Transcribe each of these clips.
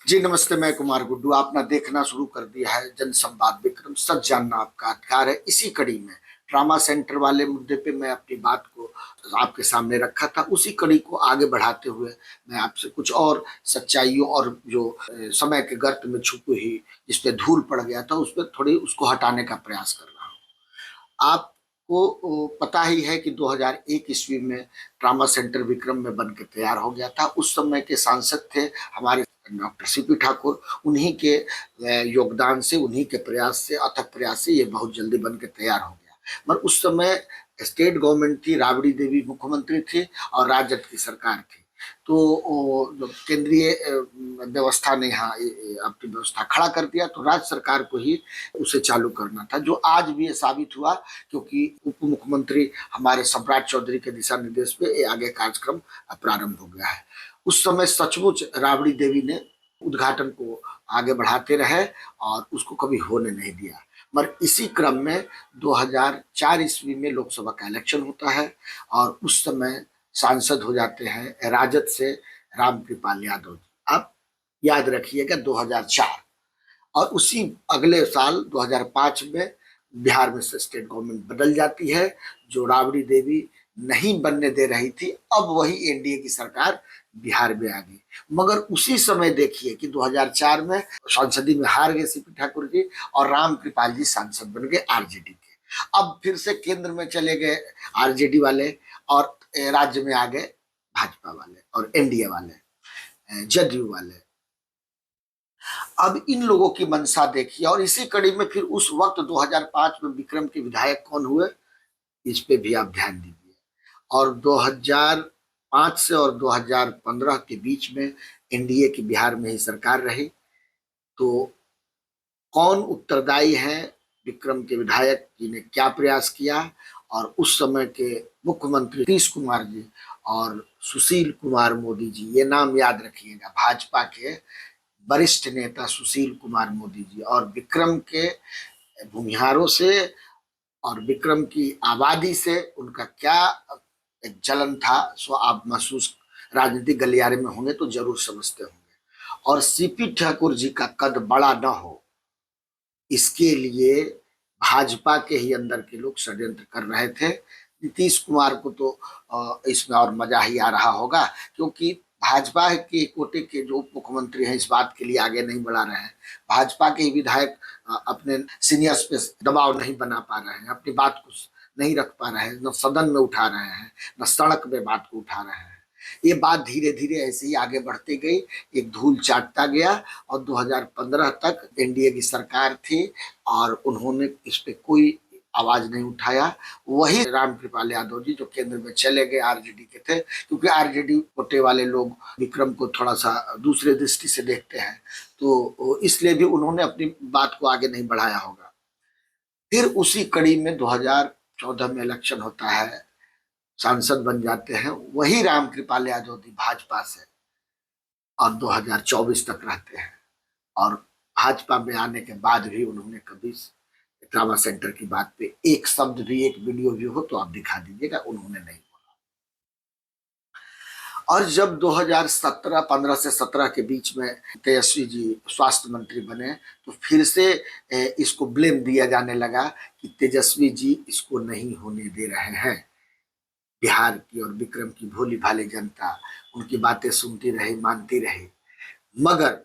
जी नमस्ते, मैं कुमार गुड्डू। आपने देखना शुरू कर दिया है जनसंवाद विक्रम, सच जानना आपका अधिकार है। इसी कड़ी में ट्रामा सेंटर वाले मुद्दे पे मैं अपनी बात को आपके सामने रखा था। उसी कड़ी को आगे बढ़ाते हुए मैं आपसे कुछ और सच्चाइयों और जो समय के गर्त में छुपी हुई जिस पे धूल पड़ गया था उस पर थोड़ी उसको हटाने का प्रयास कर रहा हूँ। आपको पता ही है कि 2001 ईस्वी में ट्रामा सेंटर विक्रम में बन के तैयार हो गया था। उस समय के सांसद थे हमारे डॉक्टर सीपी ठाकुर। उन्हीं के योगदान से, उन्हीं के प्रयास से, अथक प्रयास से ये बहुत जल्दी बन के तैयार हो गया। मगर उस समय स्टेट गवर्नमेंट थी, राबड़ी देवी मुख्यमंत्री थी और राजद की सरकार थी। तो केंद्रीय व्यवस्था ने यहाँ अपनी व्यवस्था खड़ा कर दिया, तो राज्य सरकार को ही उसे चालू करना था, जो आज भी ये साबित हुआ क्योंकि उप मुख्यमंत्री हमारे सम्राट चौधरी के दिशा निर्देश पे ये आगे कार्यक्रम प्रारंभ हो गया है। उस समय सचमुच राबड़ी देवी ने उद्घाटन को आगे बढ़ाते रहे और उसको कभी होने नहीं दिया। मगर इसी क्रम में 2004 ईस्वी में लोकसभा का इलेक्शन होता है और उस समय सांसद हो जाते हैं राजद से रामकृपाल यादव जी। आप याद रखिएगा 2004। और उसी अगले साल 2005 में बिहार में से स्टेट गवर्नमेंट बदल जाती है। जो राबड़ी देवी नहीं बनने दे रही थी, अब वही एनडीए की सरकार बिहार में आ गई। मगर उसी समय देखिए कि 2004 में संसदीय में हार गए सीपी ठाकुर जी और राम कृपाल जी सांसद बन गए आरजेडी के। अब फिर से केंद्र में चले गए आरजेडी वाले और राज्य में आ गए भाजपा वाले और एनडीए वाले, जदयू वाले। अब इन लोगों की मंशा देखिए और इसी कड़ी में फिर उस वक्त 2005 में विक्रम के विधायक कौन हुए, इस पे भी आप ध्यान दीजिए। और 2005 से और 2015 के बीच में एनडीए की बिहार में ही सरकार रही। तो कौन उत्तरदायी है, विक्रम के विधायक जी ने क्या प्रयास किया और उस समय के मुख्यमंत्री नीतीश कुमार जी और सुशील कुमार मोदी जी, ये नाम याद रखिएगा, भाजपा के वरिष्ठ नेता सुशील कुमार मोदी जी और विक्रम के भूमिहारों से और विक्रम की आबादी से उनका क्या एक जलन था, सो आप महसूस राजनीतिक गलियारे में होंगे तो जरूर समझते होंगे। और सीपी ठाकुर जी का कद बड़ा न हो, इसके लिए भाजपा के ही अंदर के लोग षड्यंत्र कर रहे थे। नीतीश कुमार को तो इसमें और मजा ही आ रहा होगा क्योंकि भाजपा के कोटे के जो उप मुख्यमंत्री हैं इस बात के लिए आगे नहीं बढ़ा रहे हैं। भाजपा के ही विधायक अपने सीनियर्स पे दबाव नहीं बना पा रहे हैं, अपनी बात को नहीं रख पा रहे हैं, न सदन में उठा रहे हैं, न सड़क में बात को उठा रहे हैं। ये बात धीरे धीरे ऐसे ही आगे बढ़ती गई, एक धूल चाटता गया और 2015 तक एनडीए की सरकार थी और उन्होंने इस पे कोई आवाज नहीं उठाया। वही रामकृपाल यादव जी जो केंद्र में चले गए आरजेडी के थे, क्योंकि आरजेडी कोटे वाले लोग विक्रम को थोड़ा सा दूसरे दृष्टि से देखते हैं, तो इसलिए भी उन्होंने अपनी बात को आगे नहीं बढ़ाया होगा। फिर उसी कड़ी में 2014 में इलेक्शन होता है, सांसद बन जाते हैं वही रामकृपाल यादव जी भाजपा से और 2024 तक रहते हैं। और भाजपा में आने के बाद भी उन्होंने कभी ट्रामा सेंटर की बात पे एक शब्द भी, एक वीडियो भी हो तो आप दिखा दीजिएगा, उन्होंने नहीं बोला। और जब 2017 15 से 17 के बीच में तेजस्वी जी स्वास्थ्य मंत्री बने तो फिर से इसको ब्लेम दिया जाने लगा कि तेजस्वी जी इसको नहीं होने दे रहे हैं। बिहार की और विक्रम की भोली भाली जनता उनकी बातें सुनती रही, मानती रही। मगर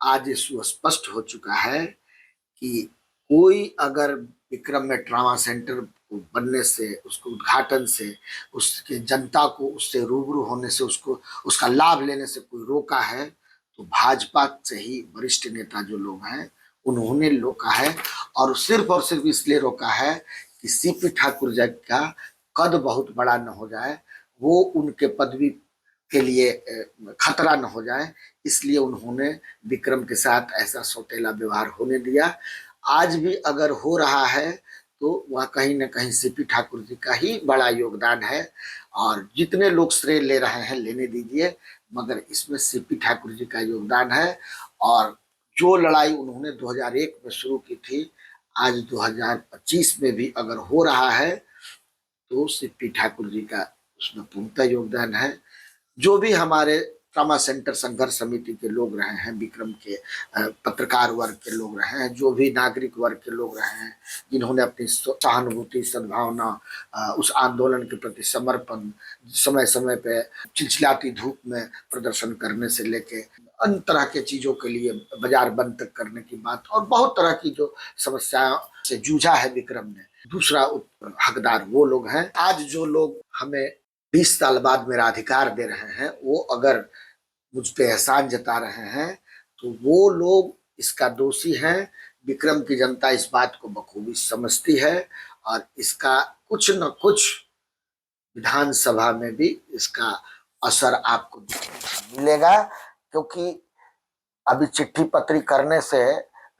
आज सुस्पष्ट हो चुका है कि कोई अगर विक्रम में ट्रामा सेंटर बनने से, उसको उद्घाटन से, उसके जनता को उससे रूबरू होने से, उसको उसका लाभ लेने से कोई रोका है तो भाजपा से ही वरिष्ठ नेता जो लोग हैं उन्होंने रोका है। और सिर्फ इसलिए रोका है कि सीपी ठाकुर जी का कद बहुत बड़ा न हो जाए, वो उनके पदवी के लिए खतरा न हो जाए, इसलिए उन्होंने विक्रम के साथ ऐसा सौतेला व्यवहार होने दिया। आज भी अगर हो रहा है तो वह कहीं न कहीं सीपी ठाकुर जी का ही बड़ा योगदान है। और जितने लोग श्रेय ले रहे हैं लेने दीजिए, मगर इसमें सीपी ठाकुर जी का योगदान है। और जो लड़ाई उन्होंने 2001 में शुरू की थी, आज 2025 में भी अगर हो रहा है तो सीपी ठाकुर जी का उसमें पूर्णतः योगदान है। जो भी हमारे ट्रामा सेंटर संघर्ष समिति के लोग रहे हैं, विक्रम के पत्रकार वर्ग के लोग रहे हैं, जो भी नागरिक वर्ग के लोग रहे हैं, जिन्होंने अपनी सहानुभूति, सद्भावना, उस आंदोलन के प्रति समर्पण, समय समय पे चिलचिलाती धूप में प्रदर्शन करने से लेके अन्य तरह के चीजों के लिए बाजार बंद तक करने की बात, और बहुत तरह की जो समस्याओं से जूझा है विक्रम ने, दूसरा हकदार वो लोग हैं। आज जो लोग हमें 20 साल बाद मेरा अधिकार दे रहे हैं, वो अगर मुझ पे एहसान जता रहे हैं तो वो लोग इसका दोषी हैं। विक्रम की जनता इस बात को बखूबी समझती है और इसका कुछ न कुछ विधानसभा में भी इसका असर आपको मिलेगा, क्योंकि अभी चिट्ठी पत्री करने से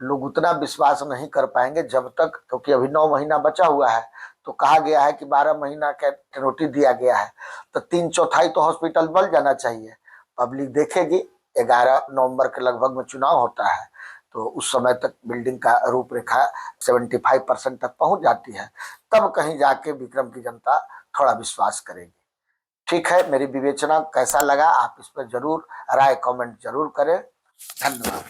लोग उतना विश्वास नहीं कर पाएंगे जब तक, क्योंकि अभी 9 महीना बचा हुआ है, तो कहा गया है कि 12 महीना का नोटिस दिया गया है, तो 3/4 तो हॉस्पिटल बन जाना चाहिए। पब्लिक देखेगी, 11 नवंबर के लगभग में चुनाव होता है, तो उस समय तक बिल्डिंग का रूपरेखा 75% तक पहुंच जाती है, तब कहीं जाके विक्रम की जनता थोड़ा विश्वास करेगी। ठीक है, मेरी विवेचना कैसा लगा आप इस पर जरूर राय कमेंट जरूर करें। धन्यवाद।